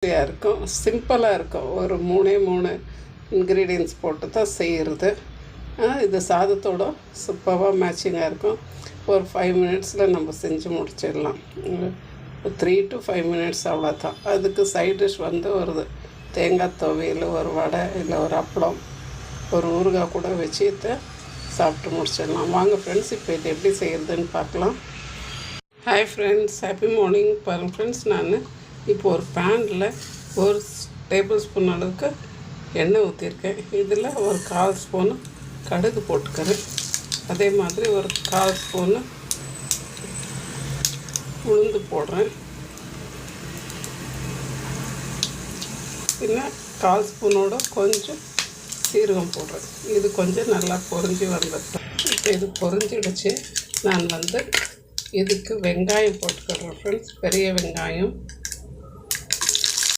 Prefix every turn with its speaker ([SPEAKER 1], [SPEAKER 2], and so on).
[SPEAKER 1] இருக்கும், சிம்பிளாக இருக்கும். ஒரு 3 இன்க்ரீடியன்ட்ஸ் போட்டு தான் செய்கிறது. இது சாதத்தோட சூப்பராக மேட்சிங்காக இருக்கும். ஒரு 5 மினிட்ஸில் நம்ம செஞ்சு முடிச்சிடலாம். 3 to 5 மினிட்ஸ் அவ்வளோதான். அதுக்கு சைட் டிஷ் ஒரு தேங்காய் துவையல், ஒரு வடை, இல்லை ஒரு அப்பளம், ஒரு ஊறுகாய் கூட வச்சு சாப்பிட்டு முடிச்சிடலாம். வாங்க ஃப்ரெண்ட்ஸ், இப்போ இது எப்படி செய்கிறதுன்னு பார்க்கலாம். Hi friends, happy morning. பாருங்கள் ஃப்ரெண்ட்ஸ், நான் இப்போ ஒரு பேனில் 1 டேபிள் ஸ்பூன் அளவுக்கு எண்ணெய் ஊற்றிருக்கேன். இதில் ஒரு 1/4 ஸ்பூனு கடுகு போட்டுக்கிறேன். அதே மாதிரி ஒரு 1/4 ஸ்பூனு உளுந்து போடுறேன். பின்ன 1/4 ஸ்பூனோட கொஞ்சம் சீரகம் போடுறேன். இது கொஞ்சம் நல்லா பொரிஞ்சு வந்துட்டேன். இப்போ இது பொரிஞ்சிடுச்சு. நான் இதுக்கு வெங்காயம் போட்டுக்கிறேன் ஃப்ரெண்ட்ஸ். பெரிய வெங்காயம்